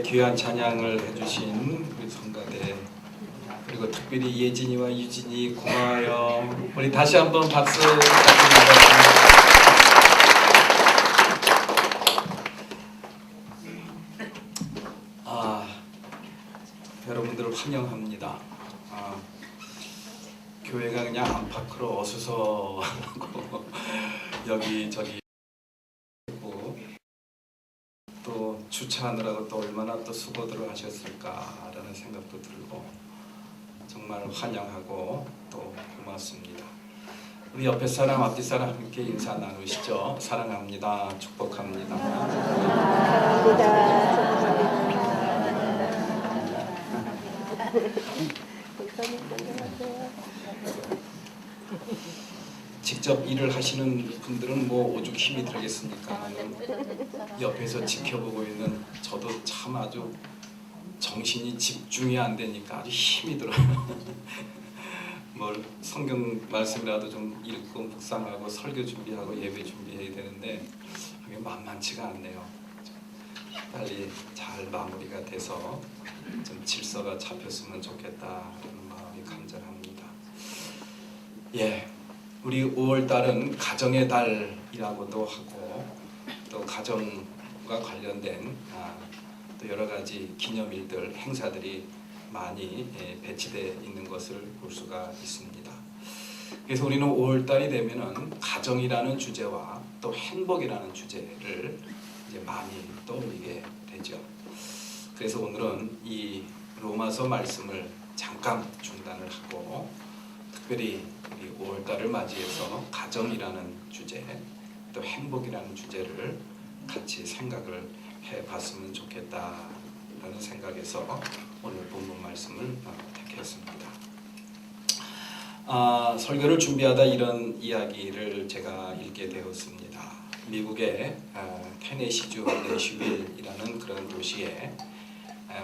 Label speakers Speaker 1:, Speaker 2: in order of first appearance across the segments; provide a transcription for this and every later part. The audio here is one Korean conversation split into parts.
Speaker 1: 귀한 찬양을 해주신 우리 성가대, 그리고 특별히 예진이와 유진이 고마워요. 우리 다시 한번 박수 부탁드립니다. 여러분들을 환영합니다. 교회가 그냥 안팎으로 어수선하고 여기저기 또 주차하느라고 또 얼마나 또 수고들을 하셨을까라는 생각도 들고 정말 환영하고 또 고맙습니다. 우리 옆에 사람 앞뒤 사람 함께 인사 나누시죠. 사랑합니다. 축복합니다. 직접 일을 하시는 분들은 뭐 오죽 힘이 들겠습니까? 옆에서 지켜보고 있는 저도 참 아주 정신이 집중이 안 되니까 아주 힘이 들어요. 뭘 성경 말씀이라도 좀 읽고 묵상하고 설교 준비하고 예배 준비해야 되는데 그게 만만치가 않네요. 빨리 잘 마무리가 돼서 좀 질서가 잡혔으면 좋겠다는 마음이 간절합니다. 우리 5월달은 가정의 달이라고도 하고 또 가정과 관련된 또 여러 가지 기념일들, 행사들이 많이 배치되어 있는 것을 볼 수가 있습니다. 그래서 우리는 5월달이 되면은 가정이라는 주제와 또 행복이라는 주제를 이제 많이 떠올리게 되죠. 그래서 오늘은 이 로마서 말씀을 잠깐 중단을 하고 특별히 우리 5월달을 맞이해서 가정이라는 주제, 또 행복이라는 주제를 같이 생각을 해봤으면 좋겠다라는 생각에서 오늘 본문 말씀을 택했습니다. 설교를 준비하다 이런 이야기를 제가 읽게 되었습니다. 미국의 테네시주 내슈빌이라는 그런 도시에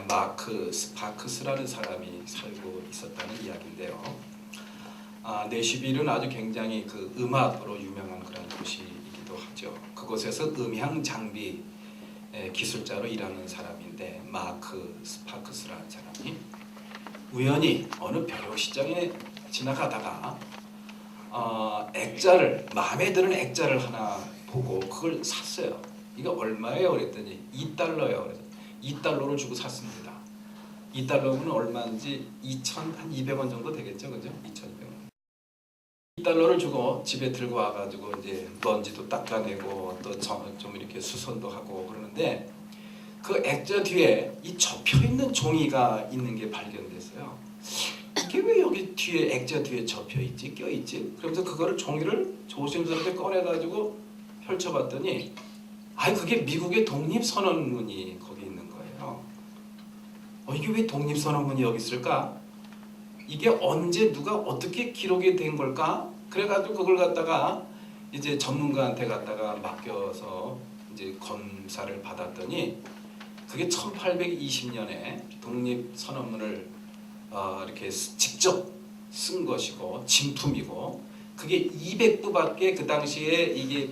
Speaker 1: 마크 스파크스라는 사람이 살고 있었다는 이야기인데요. 내슈빌은 아주 굉장히 그 음악으로 유명한 그런 도시이기도 하죠. 그곳에서 음향 장비 기술자로 일하는 사람인데 마크 스파크스라는 사람이 우연히 어느 벼룩시장에 지나가다가 액자를, 마음에 드는 액자를 하나 보고 그걸 샀어요. 이거 얼마예요? 그랬더니 $2요. 그래서 $2를 주고 샀습니다. $2면 얼마인지 2,200원 정도 되겠죠, 그죠? 2,200원. $2를 주고 집에 들고 와가지고 이제 먼지도 닦아내고 또 좀 이렇게 수선도 하고 그러는데 그 액자 뒤에 이 접혀 있는 종이가 있는 게 발견됐어요. 이게 왜 여기 뒤에 액자 뒤에 접혀 있지, 껴 있지? 그러면서 그거를 종이를 조심스럽게 꺼내가지고 펼쳐봤더니 그게 미국의 독립선언문이 거기 있는 거예요. 이게 왜 독립선언문이 여기 있을까? 이게 언제 누가 어떻게 기록이 된 걸까? 그래가지고 그걸 갖다가 이제 전문가한테 갖다가 맡겨서 이제 검사를 받았더니 그게 1820년에 독립선언문을 이렇게 직접 쓴 것이고 진품이고 그게 200부밖에 그 당시에 이게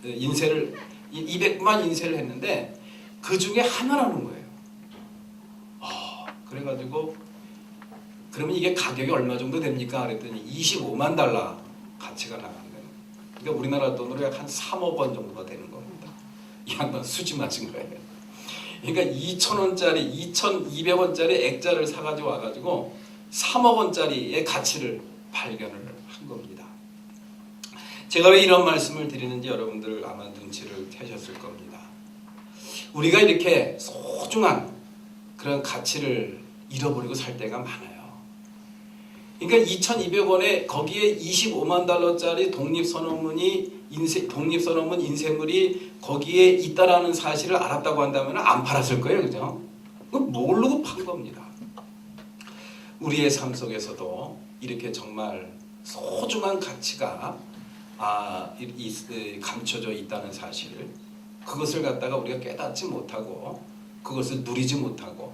Speaker 1: 인쇄를 200부만 인쇄를 했는데 그 중에 하나라는 거예요. 그래가지고 그러면 이게 가격이 얼마 정도 됩니까? 그랬더니 $25만 가치가 나간대요. 그러니까 우리나라 돈으로 약 한 3억 원 정도가 되는 겁니다. 이 양반 수지 맞은 거예요. 그러니까 2,000원짜리, 2,200원짜리 액자를 사가지고 와가지고 3억 원짜리의 가치를 발견을 한 겁니다. 제가 왜 이런 말씀을 드리는지 여러분들 아마 눈치를 채셨을 겁니다. 우리가 이렇게 소중한 그런 가치를 잃어버리고 살 때가 많아요. 그러니까 2,200원에 거기에 $25만 짜리 독립선언문 인쇄물이 거기에 있다라는 사실을 알았다고 한다면 안 팔았을 거예요, 그죠? 모르고 판 겁니다. 우리의 삶 속에서도 이렇게 정말 소중한 가치가 감춰져 있다는 사실, 그것을 갖다가 우리가 깨닫지 못하고 그것을 누리지 못하고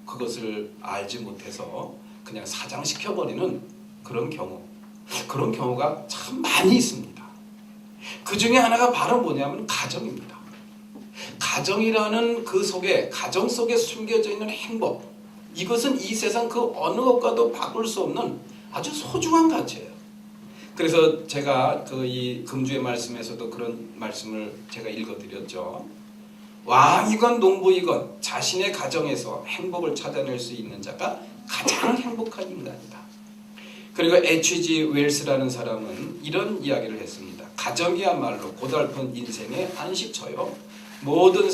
Speaker 1: 그것을 알지 못해서 그냥 사장시켜버리는 그런 경우가 참 많이 있습니다. 그 중에 하나가 바로 뭐냐면 가정입니다. 가정이라는 그 속에, 가정 속에 숨겨져 있는 행복, 이것은 이 세상 그 어느 것과도 바꿀 수 없는 아주 소중한 가치예요. 그래서 제가 이 금주의 말씀에서도 그런 말씀을 제가 읽어드렸죠. 왕이건 농부이건 자신의 가정에서 행복을 찾아낼 수 있는 자가 가장 행복한 인간이다. 그리고 H.G. 웰스라는 사람은 이런 이야기를 했습니다. 가정이야말로 고달픈 인생의 안식처요. 모든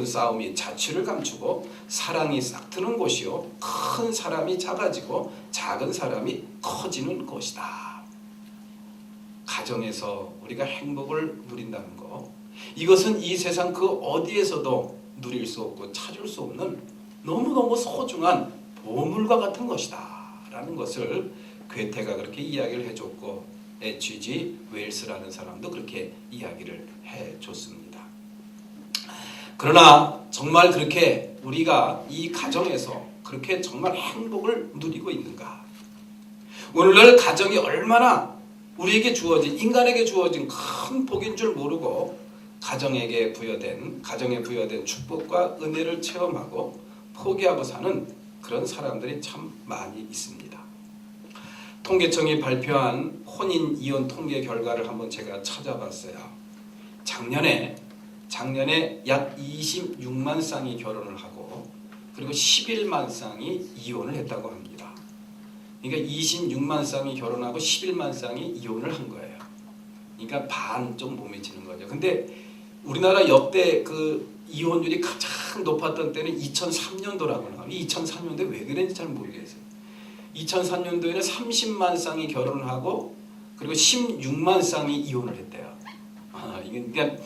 Speaker 1: 싸움이 자취를 감추고 사랑이 싹트는 곳이요. 큰 사람이 작아지고 작은 사람이 커지는 곳이다. 가정에서 우리가 행복을 누린다는 거, 이것은 이 세상 그 어디에서도 누릴 수 없고 찾을 수 없는 너무너무 소중한 보물과 같은 것이다 라는 것을 괴테가 그렇게 이야기를 해줬고 H.G. 웰스라는 사람도 그렇게 이야기를 해줬습니다. 그러나 정말 그렇게 우리가 이 가정에서 그렇게 정말 행복을 누리고 있는가? 오늘날 가정이 얼마나 우리에게 주어진, 인간에게 주어진 큰 복인 줄 모르고 가정에 부여된 축복과 은혜를 체험하고 포기하고 사는 그런 사람들이 참 많이 있습니다. 통계청이 발표한 혼인 이혼 통계 결과를 한번 제가 찾아봤어요. 작년에 약 26만 쌍이 결혼을 하고 그리고 11만 쌍이 이혼을 했다고 합니다. 그러니까 26만 쌍이 결혼하고 11만 쌍이 이혼을 한 거예요. 그러니까 반 좀 못 미치는 거죠. 근데 우리나라 역대 그 이혼율이 가장 높았던 때는 2003년도라고 나와요. 2003년도에 왜 그랬는지 잘 모르겠어요. 2003년도에는 30만 쌍이 결혼을 하고 그리고 16만 쌍이 이혼을 했대요. 그러니까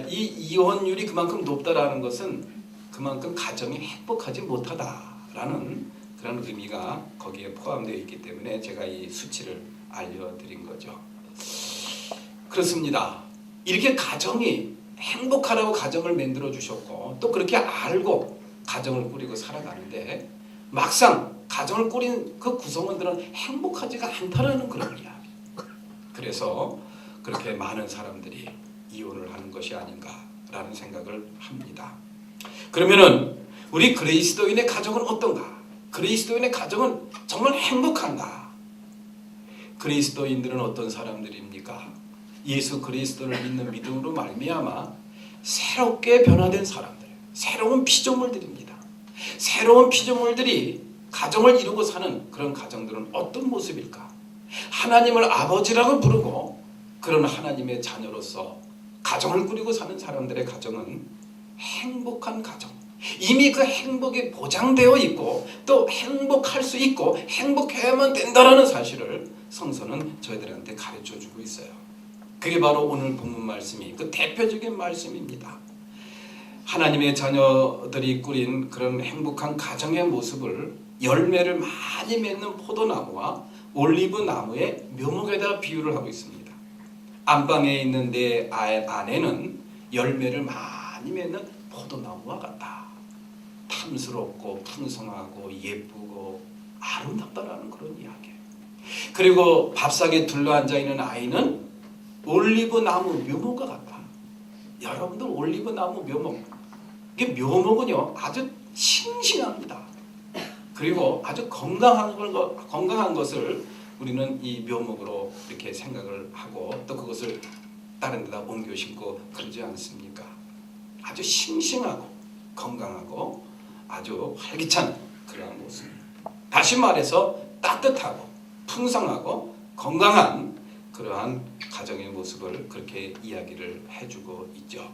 Speaker 1: 이 이혼율이 그만큼 높다라는 것은 그만큼 가정이 행복하지 못하다라는 그런 의미가 거기에 포함되어 있기 때문에 제가 이 수치를 알려드린 거죠. 그렇습니다. 이렇게 가정이 행복하라고 가정을 만들어 주셨고 또 그렇게 알고 가정을 꾸리고 살아가는데 막상 가정을 꾸린 그 구성원들은 행복하지가 않다라는 그런 이야기. 그래서 그렇게 많은 사람들이 이혼을 하는 것이 아닌가라는 생각을 합니다. 그러면은 우리 그리스도인의 가정은 어떤가? 그리스도인의 가정은 정말 행복한가? 그리스도인들은 어떤 사람들입니까? 예수 그리스도를 믿는 믿음으로 말미암아 새롭게 변화된 사람들, 새로운 피조물들입니다. 새로운 피조물들이 가정을 이루고 사는 그런 가정들은 어떤 모습일까? 하나님을 아버지라고 부르고 그런 하나님의 자녀로서 가정을 꾸리고 사는 사람들의 가정은 행복한 가정, 이미 그 행복이 보장되어 있고 또 행복할 수 있고 행복해야만 된다라는 사실을 성서는 저희들한테 가르쳐주고 있어요. 그게 바로 오늘 본문 말씀이 그 대표적인 말씀입니다. 하나님의 자녀들이 꾸린 그런 행복한 가정의 모습을 열매를 많이 맺는 포도나무와 올리브 나무의 묘목에다 비유를 하고 있습니다. 안방에 있는 내 아내는 열매를 많이 맺는 포도나무와 같다. 탐스럽고 풍성하고 예쁘고 아름답다라는 그런 이야기. 그리고 밥상에 둘러앉아 있는 아이는 올리브 나무 묘목과 같다. 여러분들 올리브 나무 묘목, 이게 묘목은요 아주 싱싱합니다. 그리고 아주 건강한 것을 우리는 이 묘목으로 이렇게 생각을 하고 또 그것을 다른 데다 옮겨 심고 그러지 않습니까? 아주 싱싱하고 건강하고 아주 활기찬 그러한 모습. 다시 말해서 따뜻하고 풍성하고 건강한 그러한 가정의 모습을 그렇게 이야기를 해주고 있죠.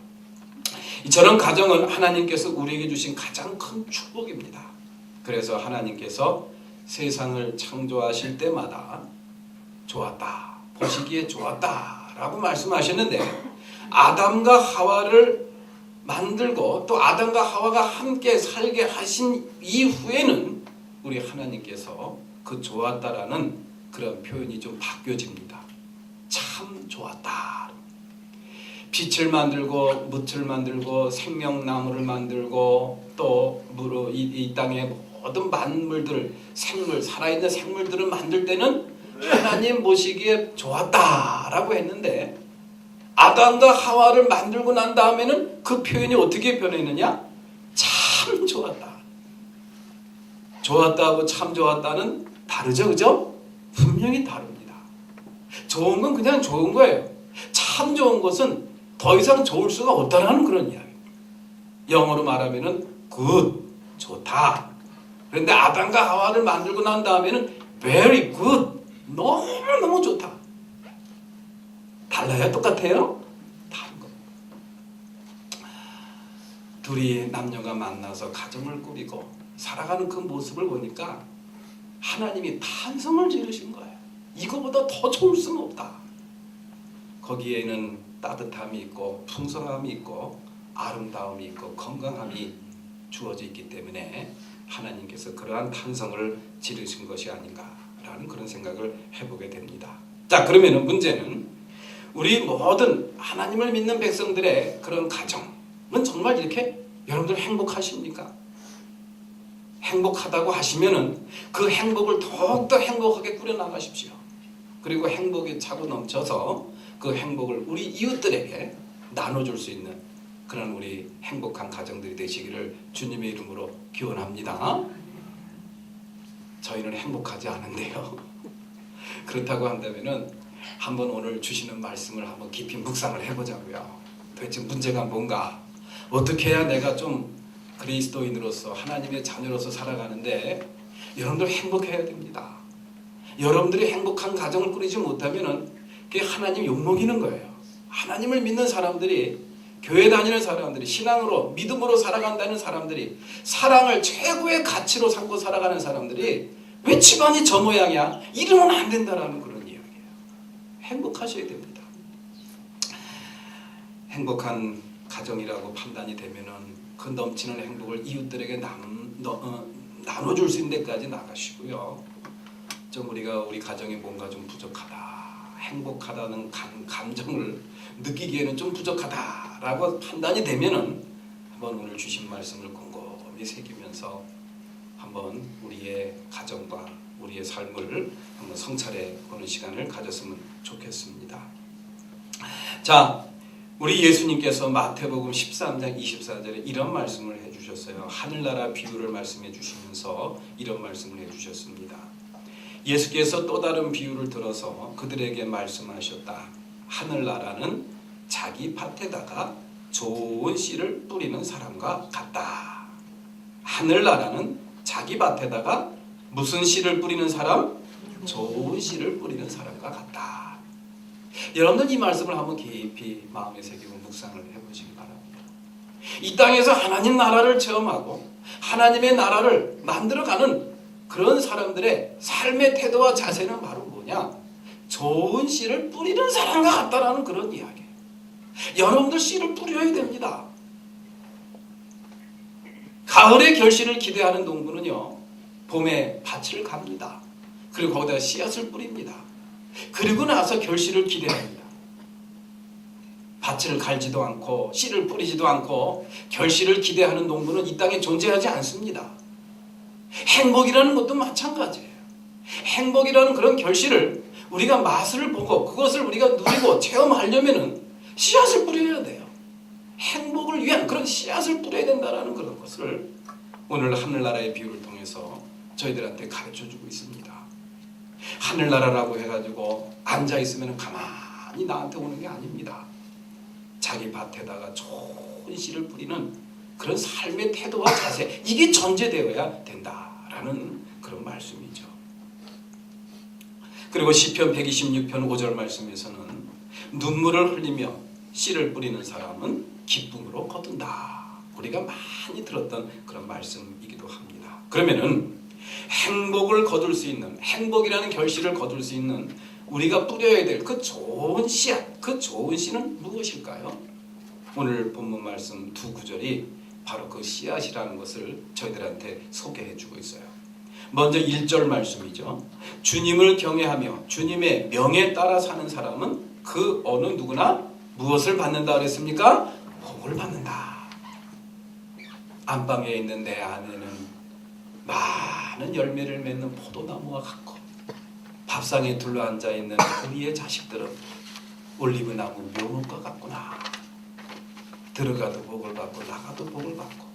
Speaker 1: 저런 가정은 하나님께서 우리에게 주신 가장 큰 축복입니다. 그래서 하나님께서 세상을 창조하실 때마다 좋았다, 보시기에 좋았다 라고 말씀하셨는데 아담과 하와를 만들고 또 아담과 하와가 함께 살게 하신 이후에는 우리 하나님께서 그 좋았다라는 그런 표현이 좀 바뀌어집니다. 참 좋았다. 빛을 만들고 묻을 만들고 생명나무를 만들고 또 이 땅의 모든 만물들, 생물, 살아있는 생물들을 만들 때는 하나님 보시기에 좋았다라고 했는데 아담과 하와를 만들고 난 다음에는 그 표현이 어떻게 변했느냐? 참 좋았다. 좋았다하고 참 좋았다는 다르죠, 그죠? 분명히 다릅니다. 좋은 건 그냥 좋은 거예요. 참 좋은 것은 더 이상 좋을 수가 없다는 그런 이야기입니다. 영어로 말하면은 good, 좋다. 그런데 아담과 하와를 만들고 난 다음에는 very good, 너무너무 좋다. 달라요? 똑같아요? 다른 겁니다. 둘이 남녀가 만나서 가정을 꾸리고 살아가는 그 모습을 보니까 하나님이 탄성을 지르신 거예요. 이거보다 더 좋을 수는 없다. 거기에는 따뜻함이 있고 풍성함이 있고 아름다움이 있고 건강함이 주어져 있기 때문에 하나님께서 그러한 탄성을 지르신 것이 아닌가라는 그런 생각을 해보게 됩니다. 자, 그러면은 문제는 우리 모든 하나님을 믿는 백성들의 그런 가정은 정말 이렇게 여러분들 행복하십니까? 행복하다고 하시면은 그 행복을 더욱더 행복하게 꾸려나가십시오. 그리고 행복이 차고 넘쳐서 그 행복을 우리 이웃들에게 나눠줄 수 있는 그런 우리 행복한 가정들이 되시기를 주님의 이름으로 기원합니다. 저희는 행복하지 않은데요. 그렇다고 한다면은 한번 오늘 주시는 말씀을 한번 깊이 묵상을 해보자고요. 도대체 문제가 뭔가? 어떻게 해야 내가 좀 그리스도인으로서 하나님의 자녀로서 살아가는데 여러분들 행복해야 됩니다. 여러분들이 행복한 가정을 꾸리지 못하면은 그게 하나님 욕먹이는 거예요. 하나님을 믿는 사람들이, 교회 다니는 사람들이, 신앙으로 믿음으로 살아간다는 사람들이, 사랑을 최고의 가치로 삼고 살아가는 사람들이 왜 집안이 저 모양이야? 이러면 안 된다라는 그런 이야기예요. 행복하셔야 됩니다. 행복한 가정이라고 판단이 되면은 그 넘치는 행복을 이웃들에게 나눠줄 수 있는 데까지 나가시고요. 좀 우리가 우리 가정이 뭔가 좀 부족하다, 행복하다는 감정을 느끼기에는 좀 부족하다라고 판단이 되면은 한번 오늘 주신 말씀을 곰곰이 새기면서 한번 우리의 가정과 우리의 삶을 한번 성찰해 보는 시간을 가졌으면 좋겠습니다. 자, 우리 예수님께서 마태복음 13장 24절에 이런 말씀을 해주셨어요. 하늘나라 비유를 말씀해 주시면서 이런 말씀을 해주셨습니다. 예수께서 또 다른 비유를 들어서 그들에게 말씀하셨다. 하늘나라는 자기 밭에다가 좋은 씨를 뿌리는 사람과 같다. 하늘나라는 자기 밭에다가 무슨 씨를 뿌리는 사람? 좋은 씨를 뿌리는 사람과 같다. 여러분들 이 말씀을 한번 깊이 마음에 새기고 묵상을 해보시기 바랍니다. 이 땅에서 하나님 나라를 체험하고 하나님의 나라를 만들어가는 그런 사람들의 삶의 태도와 자세는 바로 뭐냐? 좋은 씨를 뿌리는 사람과 같다라는 그런 이야기예요. 여러분들 씨를 뿌려야 됩니다. 가을의 결실을 기대하는 농부는요, 봄에 밭을 갑니다. 그리고 거기다 씨앗을 뿌립니다. 그리고 나서 결실을 기대합니다. 밭을 갈지도 않고 씨를 뿌리지도 않고 결실을 기대하는 농부는 이 땅에 존재하지 않습니다. 행복이라는 것도 마찬가지예요. 행복이라는 그런 결실을 우리가 맛을 보고 그것을 우리가 누리고 체험하려면은 씨앗을 뿌려야 돼요. 행복을 위한 그런 씨앗을 뿌려야 된다는 그런 것을 오늘 하늘나라의 비유를 통해서 저희들한테 가르쳐주고 있습니다. 하늘나라라고 해가지고 앉아있으면 가만히 나한테 오는 게 아닙니다. 자기 밭에다가 좋은 씨를 뿌리는 그런 삶의 태도와 자세, 이게 전제되어야 된다라는 그런 말씀이죠. 그리고 시편 126편 5절 말씀에서는 눈물을 흘리며 씨를 뿌리는 사람은 기쁨으로 거둔다. 우리가 많이 들었던 그런 말씀이기도 합니다. 그러면은 행복을 거둘 수 있는, 행복이라는 결실을 거둘 수 있는 우리가 뿌려야 될 그 좋은 씨앗, 그 좋은 씨는 무엇일까요? 오늘 본문 말씀 두 구절이 바로 그 씨앗이라는 것을 저희들한테 소개해 주고 있어요. 먼저 1절 말씀이죠. 주님을 경외하며 주님의 명에 따라 사는 사람은 그 어느 누구나 무엇을 받는다 그랬습니까? 복을 받는다. 안방에 있는 내 아내는 많은 열매를 맺는 포도나무와 같고 밥상에 둘러앉아 있는 우리의 자식들은 올리브 나무 묘목과 같구나. 들어가도 복을 받고 나가도 복을 받고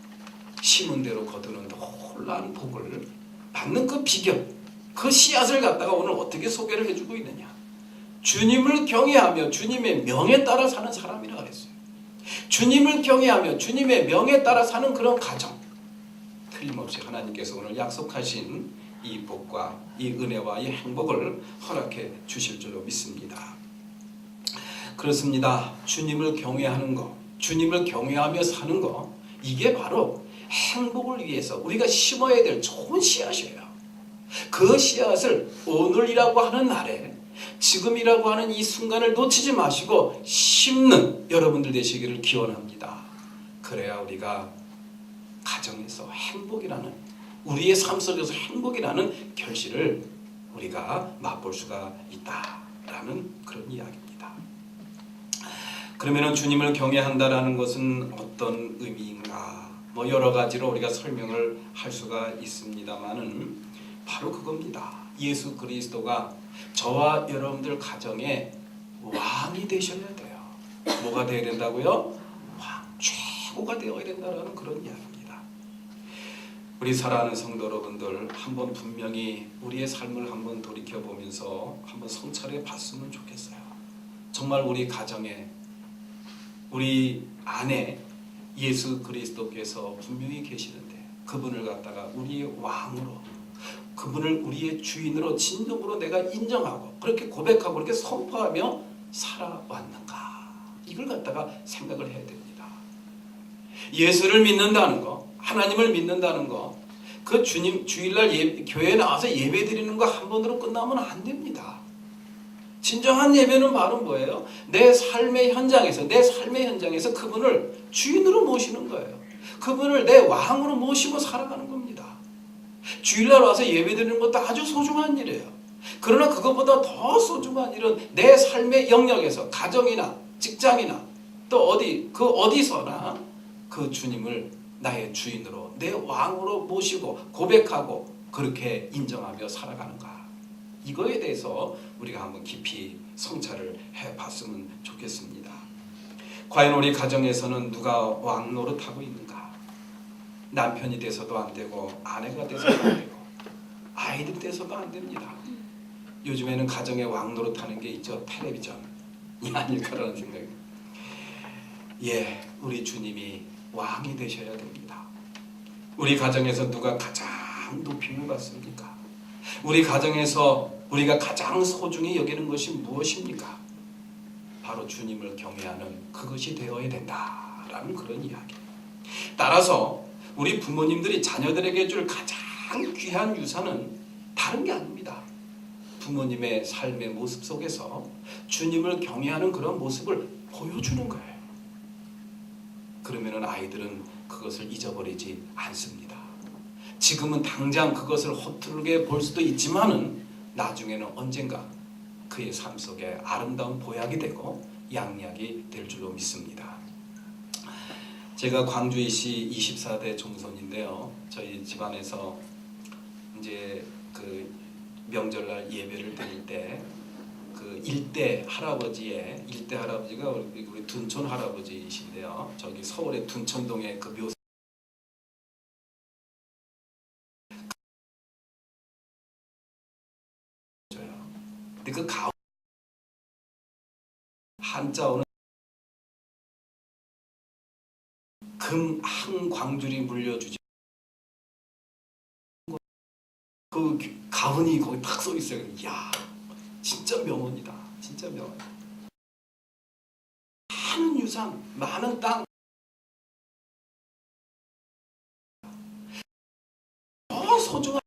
Speaker 1: 심은 대로 거두는 놀라운 복을 받는 그 비결, 그 씨앗을 갖다가 오늘 어떻게 소개를 해주고 있느냐. 주님을 경외하며 주님의 명에 따라 사는 사람이라 그랬어요. 주님을 경외하며 주님의 명에 따라 사는 그런 가정, 틀림없이 하나님께서 오늘 약속하신 이 복과 이 은혜와 이 행복을 허락해 주실 줄로 믿습니다. 그렇습니다. 주님을 경외하는 것, 주님을 경외하며 사는 것, 이게 바로 행복을 위해서 우리가 심어야 될 좋은 씨앗이에요. 그 씨앗을 오늘이라고 하는 날에, 지금이라고 하는 이 순간을 놓치지 마시고 심는 여러분들 되시기를 기원합니다. 그래야 우리가 가정에서 행복이라는, 우리의 삶 속에서 행복이라는 결실을 우리가 맛볼 수가 있다라는 그런 이야기입니다. 그러면 주님을 경외한다라는 것은 어떤 의미인가? 여러 가지로 우리가 설명을 할 수가 있습니다만은 바로 그겁니다. 예수 그리스도가 저와 여러분들 가정의 왕이 되셔야 돼요. 뭐가 되어야 된다고요? 왕, 최고가 되어야 된다는 그런 이야기입니다. 우리 사랑하는 성도 여러분들, 한번 분명히 우리의 삶을 한번 돌이켜보면서 한번 성찰해 봤으면 좋겠어요. 정말 우리 가정에, 우리 안에 예수 그리스도께서 분명히 계시는데 그분을 갖다가 우리의 왕으로, 그분을 우리의 주인으로 진정으로 내가 인정하고 그렇게 고백하고 그렇게 선포하며 살아왔는가, 이걸 갖다가 생각을 해야 됩니다. 예수를 믿는다는 거, 하나님을 믿는다는 거, 그 주님 주일날 교회에 나와서 예배 드리는 거 한 번으로 끝나면 안 됩니다. 진정한 예배는 바로 뭐예요? 내 삶의 현장에서 그분을 주인으로 모시는 거예요. 그분을 내 왕으로 모시고 살아가는 겁니다. 주일날 와서 예배드리는 것도 아주 소중한 일이에요. 그러나 그것보다 더 소중한 일은 내 삶의 영역에서, 가정이나 직장이나 또 어디서나 그 주님을 나의 주인으로, 내 왕으로 모시고 고백하고 그렇게 인정하며 살아가는가. 이거에 대해서 우리가 한번 깊이 성찰을 해봤으면 좋겠습니다. 과연 우리 가정에서는 누가 왕 노릇하고 있는가? 남편이 돼서도 안 되고, 아내가 돼서도 안 되고, 아이들 돼서도 안 됩니다. 요즘에는 가정에 왕 노릇하는 게 있죠. 텔레비전이 아닐까라는 생각이. 우리 주님이 왕이 되셔야 됩니다. 우리 가정에서 누가 가장 높임을 받습니까? 우리 가정에서 우리가 가장 소중히 여기는 것이 무엇입니까? 바로 주님을 경외하는 그것이 되어야 된다라는 그런 이야기. 따라서 우리 부모님들이 자녀들에게 줄 가장 귀한 유산은 다른 게 아닙니다. 부모님의 삶의 모습 속에서 주님을 경외하는 그런 모습을 보여주는 거예요. 그러면 아이들은 그것을 잊어버리지 않습니다. 지금은 당장 그것을 허투루게 볼 수도 있지만은 나중에는 언젠가 그의 삶 속에 아름다운 보약이 되고 양약이 될 줄로 믿습니다. 제가 광주이시 24대 종손인데요. 저희 집안에서 이제 그 명절날 예배를 드릴 때 그 일대 할아버지가 우리 둔촌 할아버지이신데요. 저기 서울의 둔촌동에 그 묘 근데 그 한자어는 금 한 광줄이 물려주지, 그 가훈이 거기 딱 써 있어요. 이야, 진짜 명언이다. 진짜 명언. 많은 유산, 많은 땅, 더 소중한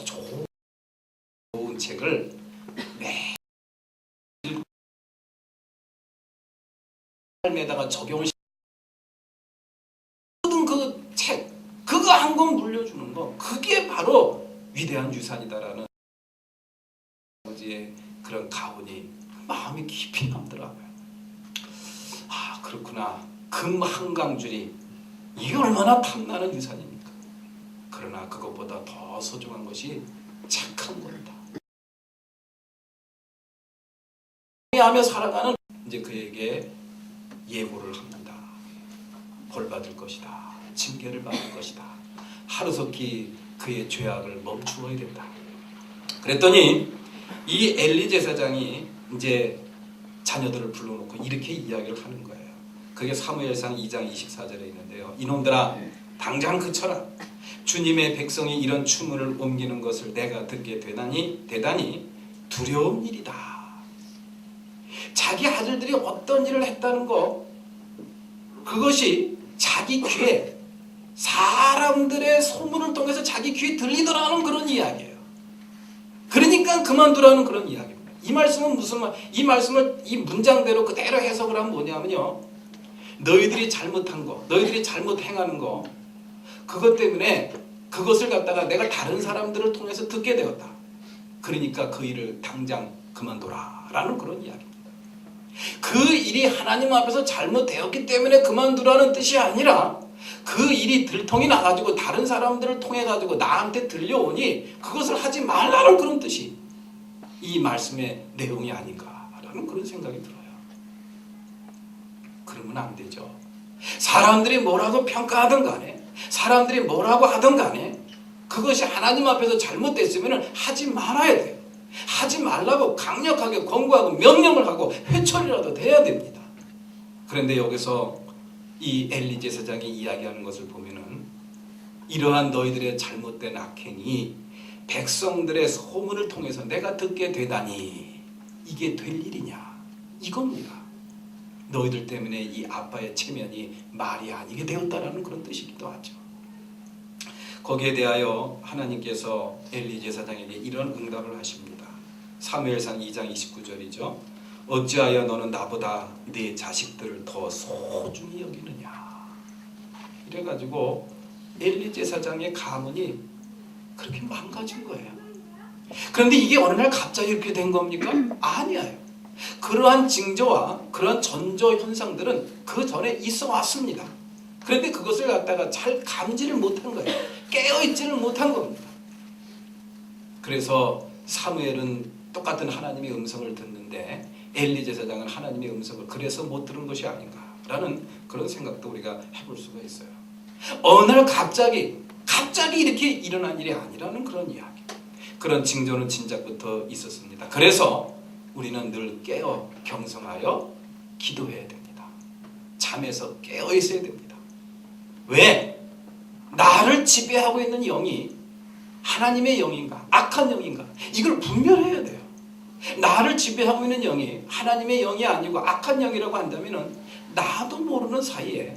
Speaker 1: 좋은 책을 매일 삶에다가 적용을 모든 그 책, 그거 한 권 물려주는 거, 그게 바로 위대한 유산이다라는 아버지의 그런 가훈이 마음에 깊이 남더라고요. 아, 그렇구나. 금 한 강줄이 이게 얼마나 탐나는 유산입니까? 그러나 그것보다 더 소중한 것이 착한 겁니다. 회개하며 살아가는 이제 그에게 예고를 합니다. 벌 받을 것이다. 징계를 받을 것이다. 하루속히 그의 죄악을 멈추어야 된다. 그랬더니 이 엘리 제사장이 이제 자녀들을 불러놓고 이렇게 이야기를 하는 거예요. 그게 사무엘상 2장 24절에 있는데요. 이놈들아 당장 그쳐라. 주님의 백성이 이런 추문을 옮기는 것을 내가 듣게 되다니 대단히 두려운 일이다. 자기 아들들이 어떤 일을 했다는 거, 그것이 자기 귀에 사람들의 소문을 통해서 자기 귀에 들리더라는 그런 이야기예요. 그러니까 그만두라는 그런 이야기입니다. 이 말씀은 무슨 말? 이 말씀을 이 문장대로 그대로 해석을 하면 뭐냐면요, 너희들이 잘못한 거, 너희들이 잘못 행하는 거, 그것 때문에 그것을 갖다가 내가 다른 사람들을 통해서 듣게 되었다. 그러니까 그 일을 당장 그만둬라 라는 그런 이야기입니다. 그 일이 하나님 앞에서 잘못되었기 때문에 그만두라는 뜻이 아니라 그 일이 들통이 나가지고 다른 사람들을 통해 가지고 나한테 들려오니 그것을 하지 말라는 그런 뜻이 이 말씀의 내용이 아닌가라는 그런 생각이 들어요. 그러면 안 되죠. 사람들이 뭐라고 평가하든 간에, 사람들이 뭐라고 하든 간에 그것이 하나님 앞에서 잘못됐으면 하지 말아야 돼요. 하지 말라고 강력하게 권고하고 명령을 하고 회초리라도 돼야 됩니다. 그런데 여기서 이 엘리 제사장이 이야기하는 것을 보면은 이러한 너희들의 잘못된 악행이 백성들의 소문을 통해서 내가 듣게 되다니 이게 될 일이냐, 이겁니다. 너희들 때문에 이 아빠의 체면이 말이 아니게 되었다라는 그런 뜻이기도 하죠. 거기에 대하여 하나님께서 엘리 제사장에게 이런 응답을 하십니다. 사무엘상 2장 29절이죠. 어찌하여 너는 나보다 네 자식들을 더 소중히 여기느냐. 이래가지고 엘리 제사장의 가문이 그렇게 망가진 거예요. 그런데 이게 어느 날 갑자기 이렇게 된 겁니까? 아니에요. 그러한 징조와 그러한 전조 현상들은 그 전에 있어 왔습니다. 그런데 그것을 갖다가 잘 감지를 못한 거예요. 깨어있지를 못한 겁니다. 그래서 사무엘은 똑같은 하나님의 음성을 듣는데 엘리 제사장은 하나님의 음성을 그래서 못 들은 것이 아닌가라는 그런 생각도 우리가 해볼 수가 있어요. 어느 날 갑자기 이렇게 일어난 일이 아니라는 그런 이야기. 그런 징조는 진작부터 있었습니다. 그래서 우리는 늘 깨어 경성하여 기도해야 됩니다. 잠에서 깨어 있어야 됩니다. 왜? 나를 지배하고 있는 영이 하나님의 영인가 악한 영인가 이걸 분별해야 돼요. 나를 지배하고 있는 영이 하나님의 영이 아니고 악한 영이라고 한다면 나도 모르는 사이에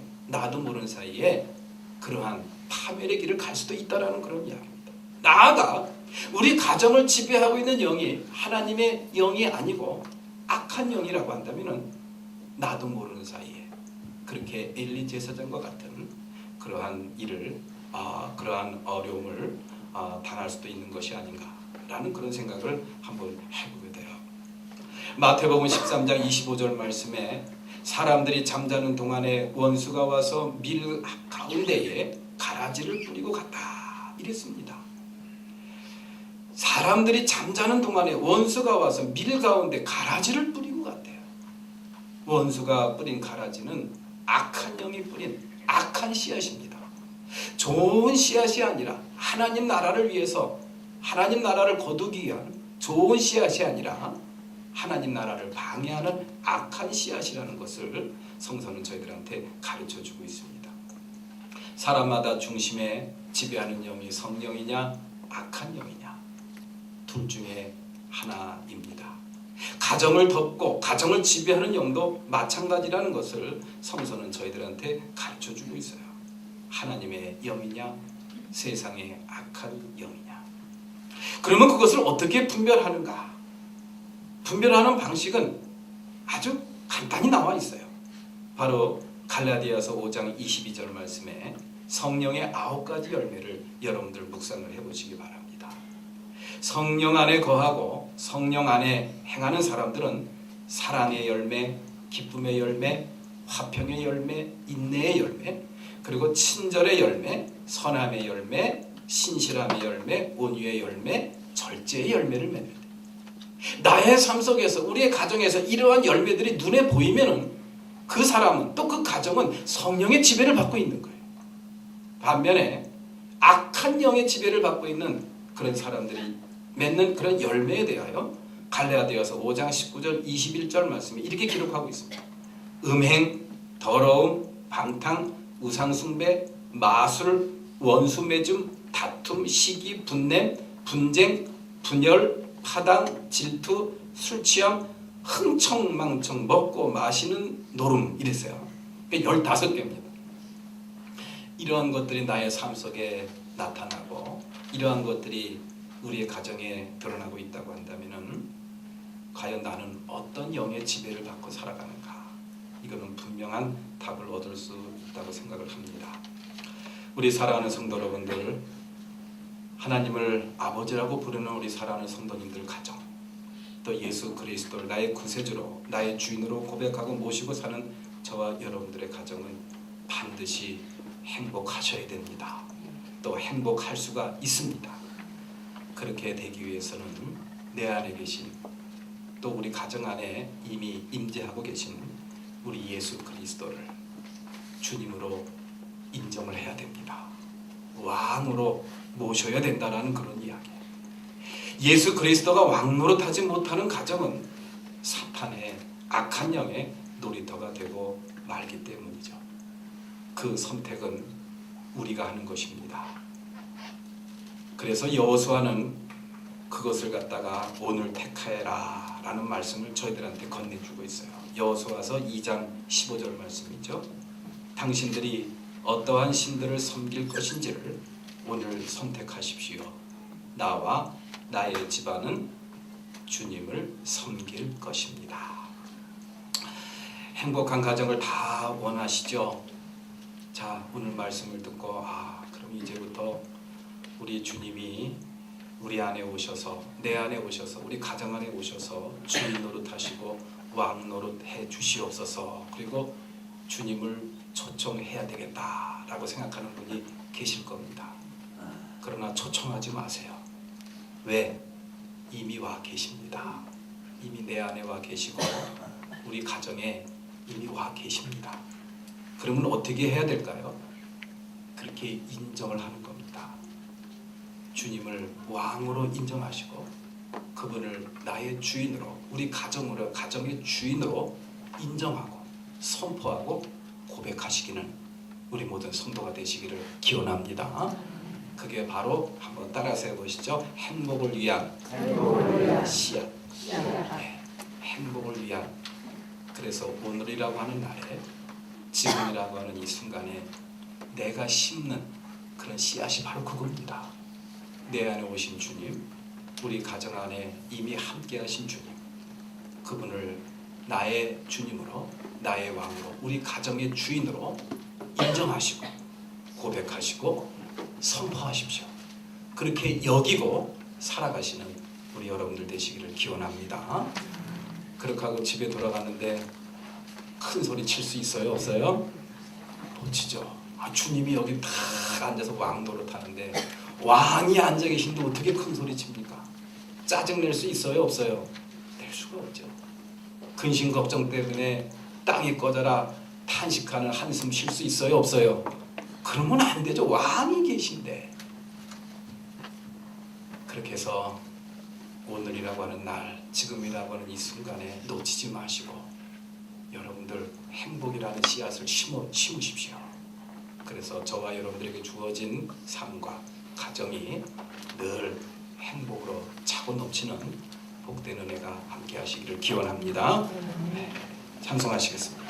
Speaker 1: 그러한 파멸의 길을 갈 수도 있다라는 그런 이야기입니다. 나아가 우리 가정을 지배하고 있는 영이 하나님의 영이 아니고 악한 영이라고 한다면 나도 모르는 사이에 그렇게 엘리 제사장과 같은 그러한 일을 그러한 어려움을 당할 수도 있는 것이 아닌가라는 그런 생각을 한번 해보게 돼요. 마태복음 13장 25절 말씀에 사람들이 잠자는 동안에 원수가 와서 밀 가운데에 가라지를 뿌리고 갔다 이랬습니다. 사람들이 잠자는 동안에 원수가 와서 밀 가운데 가라지를 뿌리고 갔대요. 원수가 뿌린 가라지는 악한 영이 뿌린 악한 씨앗입니다. 좋은 씨앗이 아니라 하나님 나라를 위해서 하나님 나라를 거두기 위한 좋은 씨앗이 아니라 하나님 나라를 방해하는 악한 씨앗이라는 것을 성서는 저희들한테 가르쳐주고 있습니다. 사람마다 중심에 지배하는 영이 성령이냐 악한 영이냐 둘 중에 하나입니다. 가정을 덮고 가정을 지배하는 영도 마찬가지라는 것을 성서는 저희들한테 가르쳐주고 있어요. 하나님의 영이냐 세상의 악한 영이냐. 그러면 그것을 어떻게 분별하는가? 분별하는 방식은 아주 간단히 나와 있어요. 바로 갈라디아서 5장 22절 말씀에 성령의 9가지 열매를 여러분들 묵상을 해보시기 바랍니다. 성령 안에 거하고 성령 안에 행하는 사람들은 사랑의 열매, 기쁨의 열매, 화평의 열매, 인내의 열매, 그리고 친절의 열매, 선함의 열매, 신실함의 열매, 온유의 열매, 절제의 열매를 맺는다. 나의 삶 속에서 우리의 가정에서 이러한 열매들이 눈에 보이면은 그 사람은 또 그 가정은 성령의 지배를 받고 있는 거예요. 반면에 악한 영의 지배를 받고 있는 그런 사람들이 맺는 그런 열매에 대하여 갈라디아서 5장 19절 21절 말씀이 이렇게 기록하고 있습니다. 음행, 더러움, 방탕, 우상숭배, 마술, 원수매줌, 다툼, 시기, 분냄, 분쟁, 분열, 파당, 질투, 술취함, 흥청망청 먹고 마시는 노름 이랬어요. 15개입니다. 이러한 것들이 나의 삶 속에 나타나고 이러한 것들이 우리의 가정에 드러나고 있다고 한다면은 과연 나는 어떤 영의 지배를 받고 살아가는가? 이거는 분명한 답을 얻을 수 있다고 생각을 합니다. 우리 사랑하는 성도 여러분들, 하나님을 아버지라고 부르는 우리 사랑하는 성도님들 가정, 또 예수 그리스도를 나의 구세주로 나의 주인으로 고백하고 모시고 사는 저와 여러분들의 가정은 반드시 행복하셔야 됩니다. 또 행복할 수가 있습니다. 그렇게 되기 위해서는 내 안에 계신 또 우리 가정 안에 이미 임재하고 계신 우리 예수 그리스도를 주님으로 인정을 해야 됩니다. 왕으로 모셔야 된다는 그런 이야기. 예수 그리스도가 왕 노릇하지 못하는 가정은 사탄의 악한 영의 놀이터가 되고 말기 때문이죠. 그 선택은 우리가 하는 것입니다. 그래서 여호수아는 그것을 갖다가 오늘 택하여라 라는 말씀을 저희들한테 건네주고 있어요. 여호수아서 2장 15절 말씀이죠. 당신들이 어떠한 신들을 섬길 것인지를 오늘 선택하십시오. 나와 나의 집안은 주님을 섬길 것입니다. 행복한 가정을 다 원하시죠? 자, 오늘 말씀을 듣고 그럼 이제부터 우리 주님이 우리 안에 오셔서 내 안에 오셔서 우리 가정 안에 오셔서 주인 노릇하시고 왕 노릇해 주시옵소서. 그리고 주님을 초청해야 되겠다라고 생각하는 분이 계실 겁니다. 그러나 초청하지 마세요. 왜? 이미 와 계십니다. 이미 내 안에 와 계시고 우리 가정에 이미 와 계십니다. 그러면 어떻게 해야 될까요? 그렇게 인정을 하는 겁니다. 주님을 왕으로 인정하시고 그분을 나의 주인으로 우리 가정으로 가정의 주인으로 인정하고 선포하고 고백하시기는 우리 모든 성도가 되시기를 기원합니다. 그게 바로 한번 따라서 해보시죠. 행복을 위한 씨앗. 네, 행복을 위한. 그래서 오늘이라고 하는 날에 지금이라고 하는 이 순간에 내가 심는 그런 씨앗이 바로 그겁니다. 내 안에 오신 주님, 우리 가정 안에 이미 함께 하신 주님, 그분을 나의 주님으로 나의 왕으로 우리 가정의 주인으로 인정하시고 고백하시고 선포하십시오. 그렇게 여기고 살아가시는 우리 여러분들 되시기를 기원합니다. 그렇게 하고 집에 돌아가는데 큰 소리 칠 수 있어요? 없어요? 못 치죠. 주님이 여기 딱 앉아서 왕 노릇하는데 왕이 앉아 계신데 어떻게 큰 소리 칩니까? 짜증낼 수 있어요? 없어요? 낼 수가 없죠. 근심 걱정 때문에 땅이 꺼져라 탄식하는 한숨 쉴 수 있어요? 없어요? 그러면 안 되죠. 왕이 계신데. 그렇게 해서 오늘이라고 하는 날, 지금이라고 하는 이 순간에 놓치지 마시고 여러분들 행복이라는 씨앗을 심으십시오. 그래서 저와 여러분들에게 주어진 삶과 가정이 늘 행복으로 차고 넘치는 복된 은혜가 함께 하시기를 기원합니다. 네, 찬송하시겠습니다.